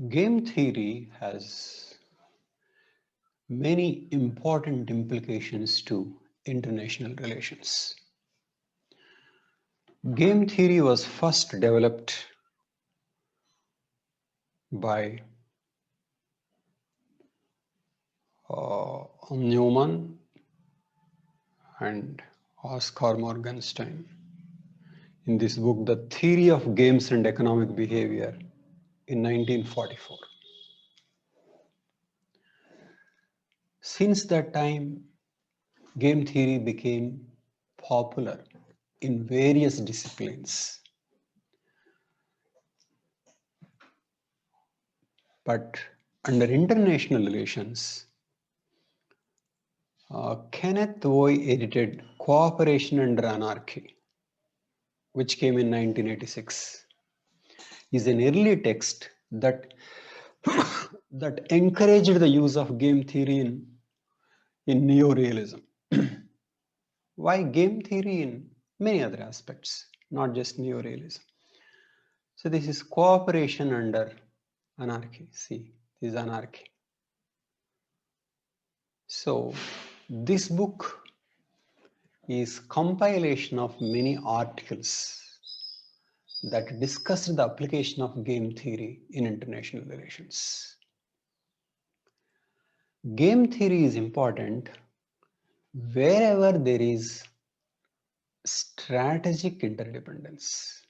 Game theory has many important implications to international relations. Game theory was first developed by Newman and Oscar Morgenstern in this book, The Theory of Games and Economic Behavior, in 1944. Since that time, game theory became popular in various disciplines. But under international relations, Kenneth Woy edited Cooperation Under Anarchy, which came in 1986, is an early text that that encouraged the use of game theory in neorealism. Why game theory in many other aspects, not just neorealism? So this is cooperation under anarchy. See, this is anarchy. So this book is compilation of many articles that discussed the application of game theory in international relations. Game theory is important wherever there is strategic interdependence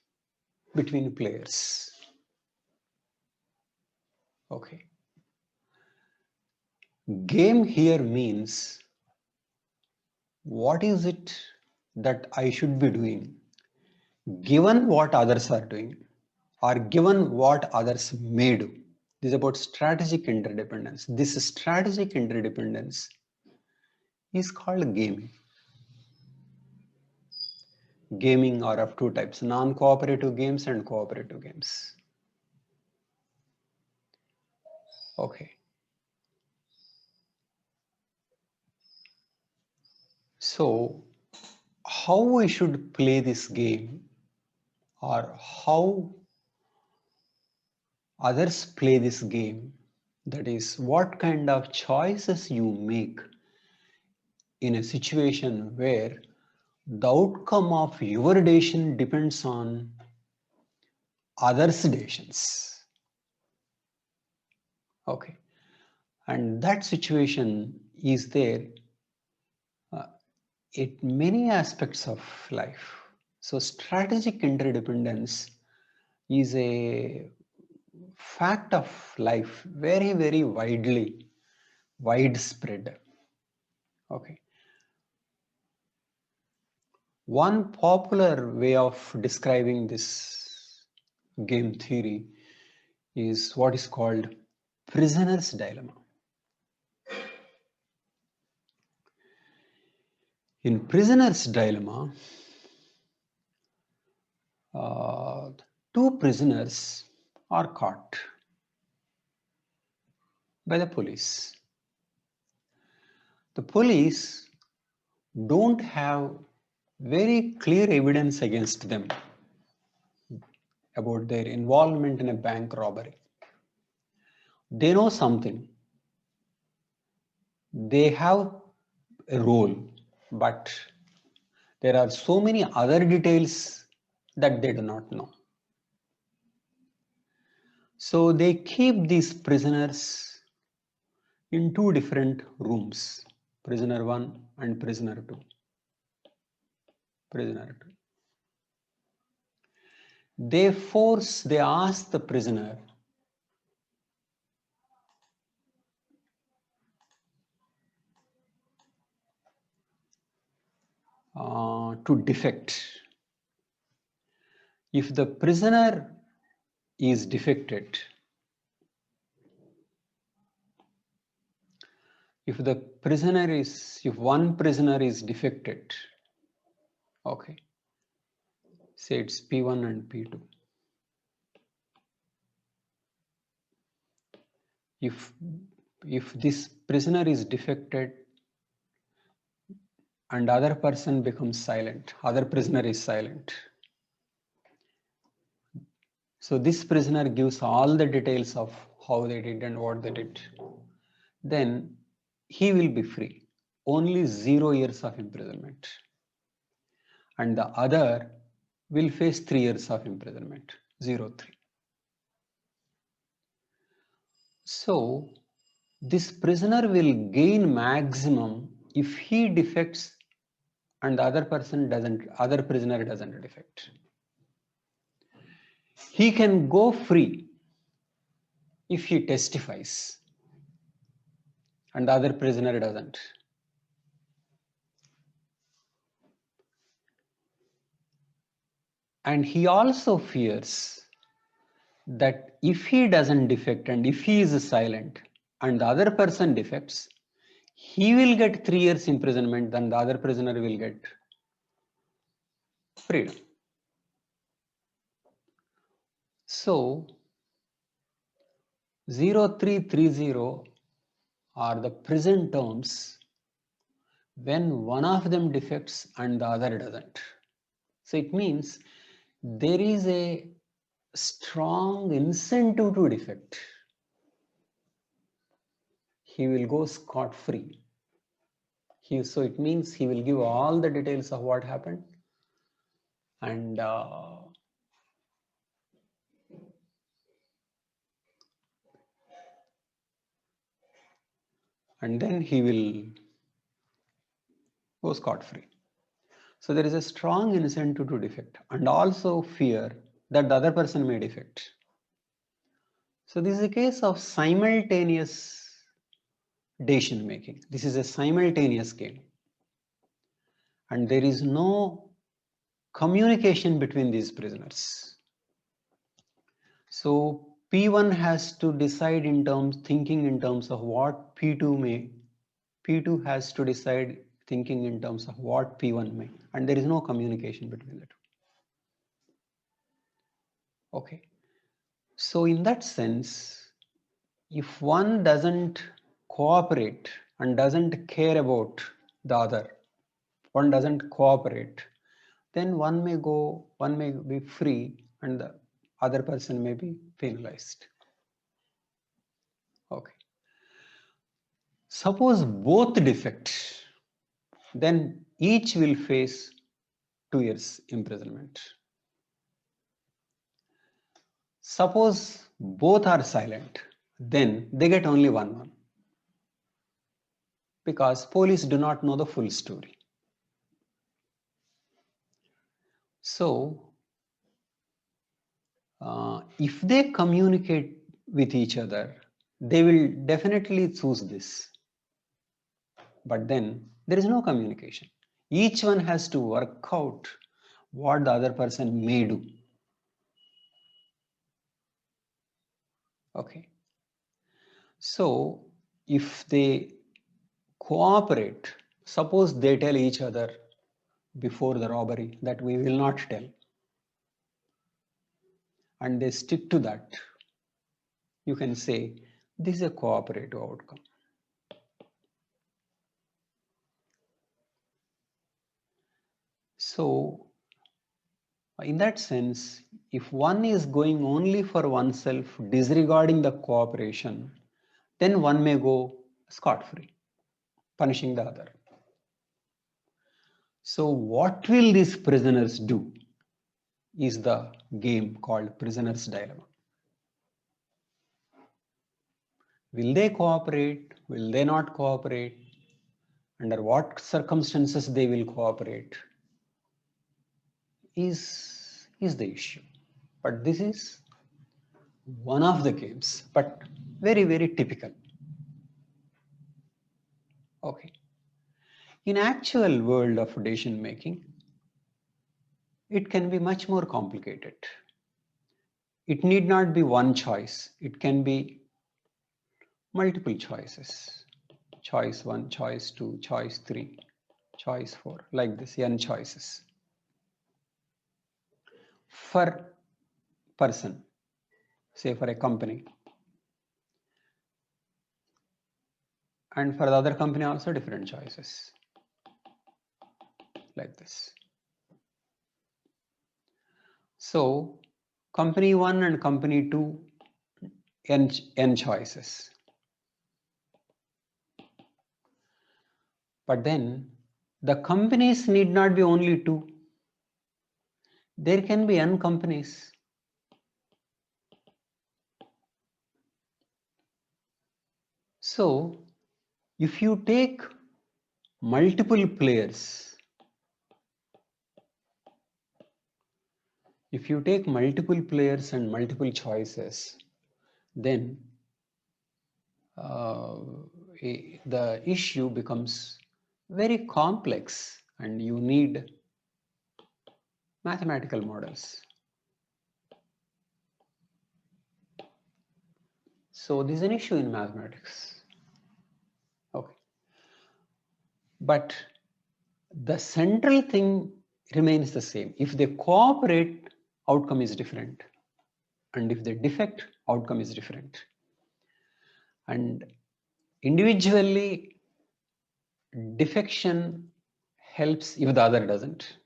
between players. Okay. Game here means what is it that I should be doing given what others are doing or given what others may do. This is about strategic interdependence. This strategic interdependence is called gaming. Gaming are of two types, non-cooperative games and cooperative games. Okay. So how we should play this game or how others play this game, that is what kind of choices you make in a situation where the outcome of your decision depends on others' decisions. Okay. And that situation is there in many aspects of life. So strategic interdependence is a fact of life, very, very widespread. Okay. One popular way of describing this game theory is what is called prisoner's dilemma. In prisoner's dilemma, two prisoners are caught by the police. The police don't have very clear evidence against them about their involvement in a bank robbery. They know something. They have a role, but there are so many other details that they do not know. So they keep these prisoners in two different rooms, prisoner 1 and prisoner 2. Prisoner 2. They ask the prisoner to defect. If the prisoner is defected, if one prisoner is defected, okay, say it's P1 and P2. If this prisoner is defected and other person becomes silent, other prisoner is silent. So this prisoner gives all the details of how they did and what they did, then he will be free. Only 0 years of imprisonment. And the other will face 3 years of imprisonment. 0, 3. So this prisoner will gain maximum if he defects and the other prisoner doesn't defect. He can go free if he testifies and the other prisoner doesn't. And he also fears that if he doesn't defect and if he is silent and the other person defects, he will get 3 years imprisonment, then the other prisoner will get freedom. So 0330 are the present terms when one of them defects and the other doesn't. So it means there is a strong incentive to defect. He will go scot-free. So it means he will give all the details of what happened and then he will go scot-free. So there is a strong incentive to defect and also fear that the other person may defect. So this is a case of simultaneous decision making. This is a simultaneous game. And there is no communication between these prisoners. So P1 has to decide thinking in terms of what P2 may. P2 has to decide thinking in terms of what P1 may. And there is no communication between the two. Okay. So in that sense, if one doesn't cooperate and doesn't care about the other, one doesn't cooperate, then one may be free and the other person may be penalized. Okay. Suppose both defect, then each will face 2 years imprisonment. Suppose both are silent, then they get only 1 month because police do not know the full story. So if they communicate with each other, they will definitely choose this. But then there is no communication. Each one has to work out what the other person may do. Okay. So if they cooperate, suppose they tell each other before the robbery that we will not tell, and they stick to that, you can say this is a cooperative outcome. So in that sense, if one is going only for oneself, disregarding the cooperation, then one may go scot-free, punishing the other. So what will these prisoners do is the game called prisoner's dilemma. Will they cooperate? Will they not cooperate? Under what circumstances they will cooperate is the issue. But this is one of the games, but very, very typical. Okay. In actual world of decision making, it can be much more complicated. It need not be one choice. It can be multiple choices. Choice 1, choice 2, choice 3, choice 4, like this, n choices. For person, say for a company, and for the other company also different choices, like this. So company 1 and company 2 n choices. But then the companies need not be only two. There can be n companies. So if you take multiple players, and multiple choices, then the issue becomes very complex and you need mathematical models. So this is an issue in mathematics. Okay. But the central thing remains the same. If they cooperate, outcome is different. And if they defect, outcome is different. And individually, defection helps if the other doesn't.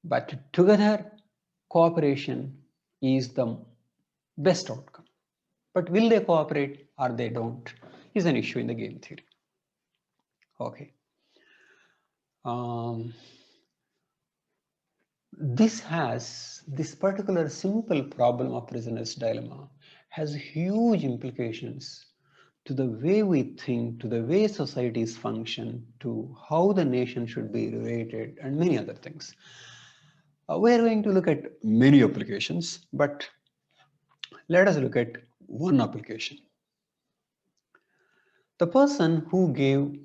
But together, cooperation is the best outcome. But will they cooperate or they don't is an issue in the game theory. Okay. This particular simple problem of prisoner's dilemma has huge implications to the way we think, to the way societies function, to how the nation should be rated, and many other things. We are going to look at many applications, but let us look at one application. The person who gave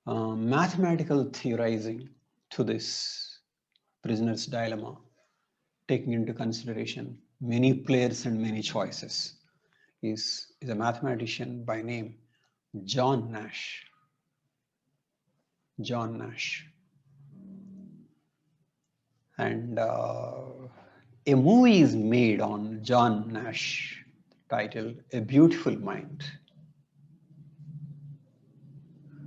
mathematical theorizing to this prisoner's dilemma, taking into consideration many players and many choices, is a mathematician by name John Nash. John Nash. And a movie is made on John Nash titled A Beautiful Mind.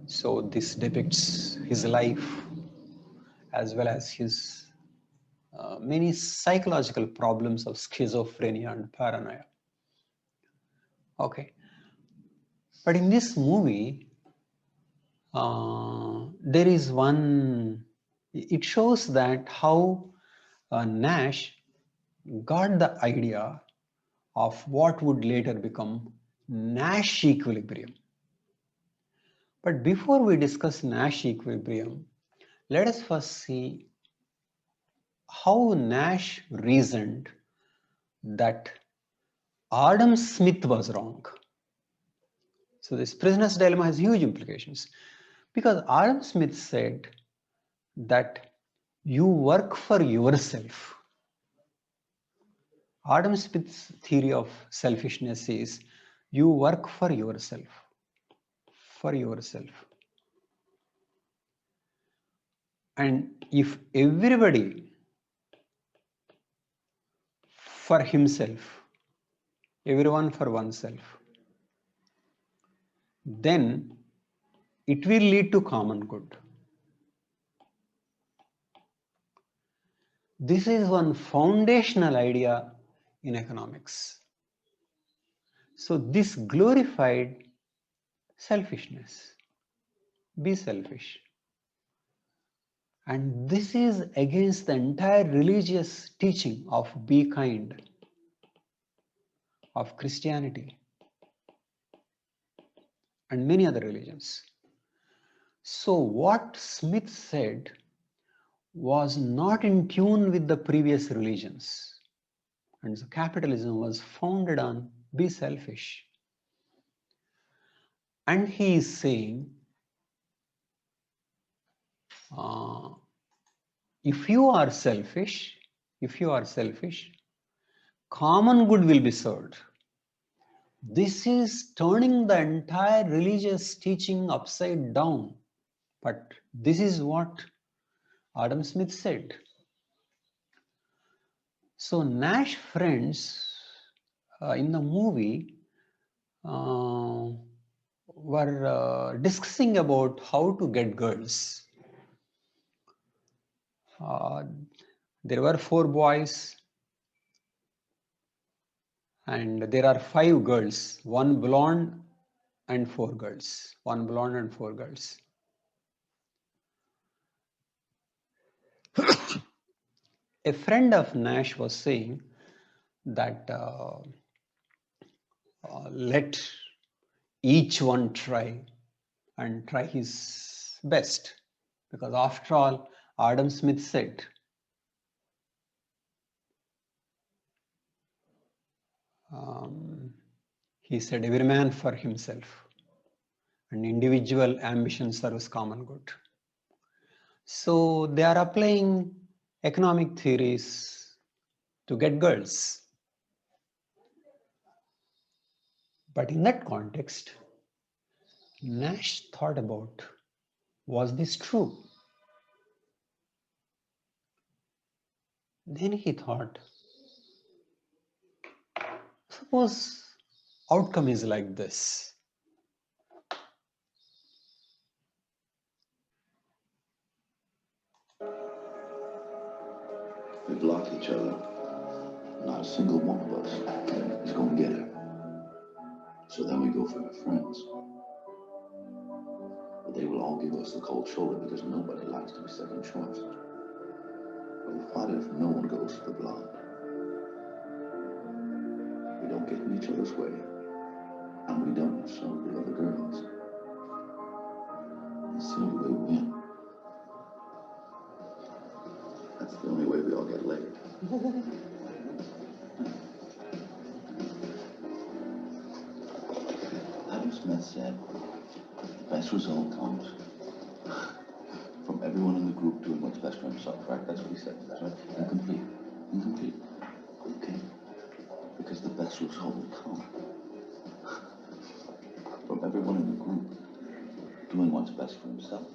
So this depicts his life as well as his many psychological problems of schizophrenia and paranoia. Okay. But in this movie, there is one, it shows that how Nash got the idea of what would later become Nash equilibrium. But before we discuss Nash equilibrium, let us first see how Nash reasoned that Adam Smith was wrong. So this prisoner's dilemma has huge implications because Adam Smith said that you work for yourself. Adam Smith's theory of selfishness is you work for yourself. For yourself. And if everybody for himself, everyone for oneself, then it will lead to common good. This is one foundational idea in economics. So this glorified selfishness. Be selfish. And this is against the entire religious teaching of be kind, of Christianity, and many other religions. So what Smith said was not in tune with the previous religions. And so capitalism was founded on be selfish. And he is saying, if you are selfish, common good will be served. This is turning the entire religious teaching upside down. But this is what Adam Smith said. So Nash friends in the movie were discussing about how to get girls. There were 4 boys And there are 5 girls, 1 blonde and 4 girls. 1 blonde and 4 girls. A friend of Nash was saying that let each one try his best, because after all, Adam Smith said, he said, every man for himself, and individual ambition serves common good. So they are applying economic theories to get girls. But in that context, Nash thought about, was this true? Then he thought, suppose outcome is like this. We block each other. Not a single one of us is going to get her. So then we go for the friends. But they will all give us the cold shoulder because nobody likes to be second choice. But what if no one goes for the blonde? We don't get in each other's way. And we don't show the other girls. And see we win. That's the only way we all get laid. Adam Smith said, the best result comes from everyone in the group doing what's best for himself, right? That's what he said, that's right? Incomplete. Incomplete. Okay? Because the best result will come from everyone in the group doing what's best for himself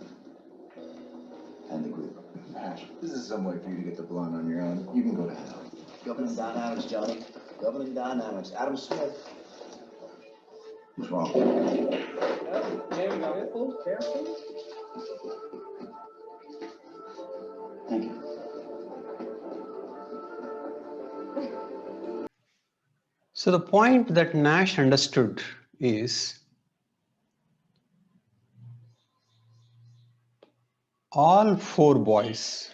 and the group. Nash, this is some way for you to get the blonde on your own. You can go to hell. Governing dynamics, Johnny. Governing dynamics. Adam Smith. What's wrong? Careful, careful. Thank you. So the point that Nash understood is all four boys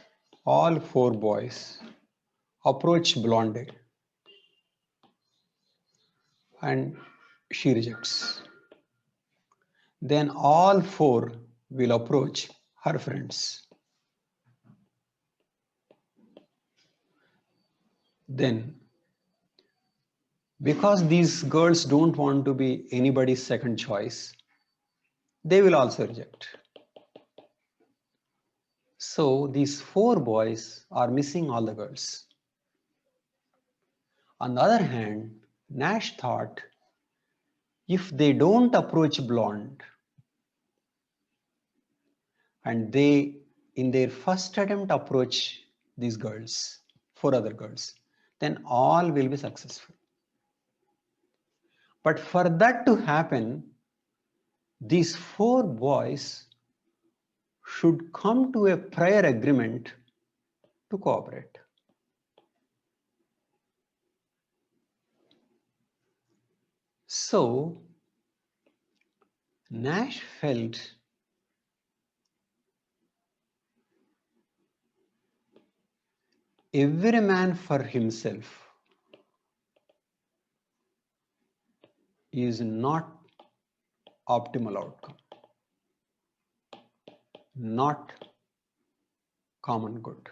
approach Blonde and she rejects. Then all 4 will approach her friends. Then, because these girls don't want to be anybody's second choice, they will also reject. So these 4 boys are missing all the girls. On the other hand, Nash thought, if they don't approach Blonde and they in their first attempt approach these girls, 4 other girls, then all will be successful. But for that to happen, these 4 boys should come to a prior agreement to cooperate. So Nash felt every man for himself is not optimal outcome, not common good.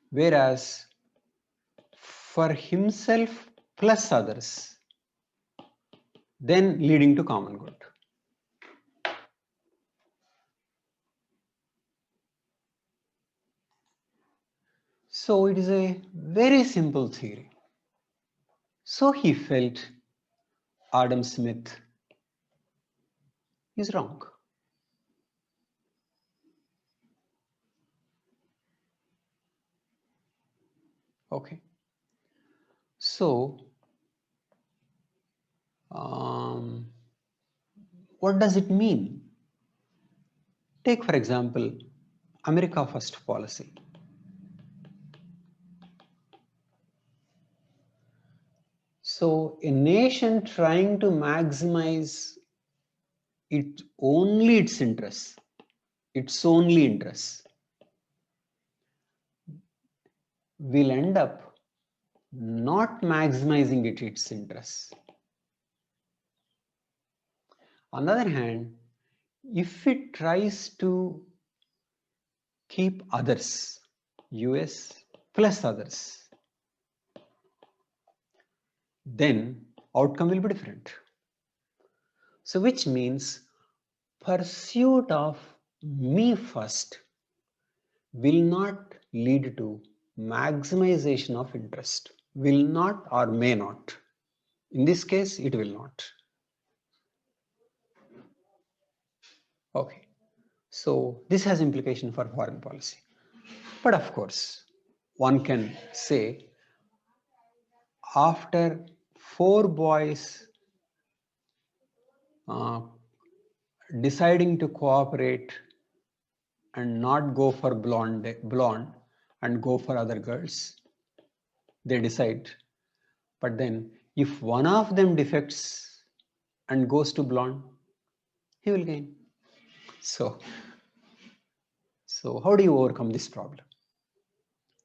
Whereas for himself plus others, then leading to common good. So it is a very simple theory. So he felt Adam Smith is wrong. Okay. So, what does it mean? Take, for example, America First policy. So a nation trying to maximize its only interests, will end up not maximizing its interests. On the other hand, if it tries to keep others, US plus others, then outcome will be different. So which means pursuit of me first will not lead to maximization of interest, will not or may not. In this case, it will not. Okay, so this has implication for foreign policy. But of course, one can say after 4 boys uh, deciding to cooperate and not go for blonde and go for other girls, they decide. But then if one of them defects and goes to blonde, he will gain. So how do you overcome this problem?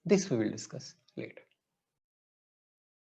This we will discuss later.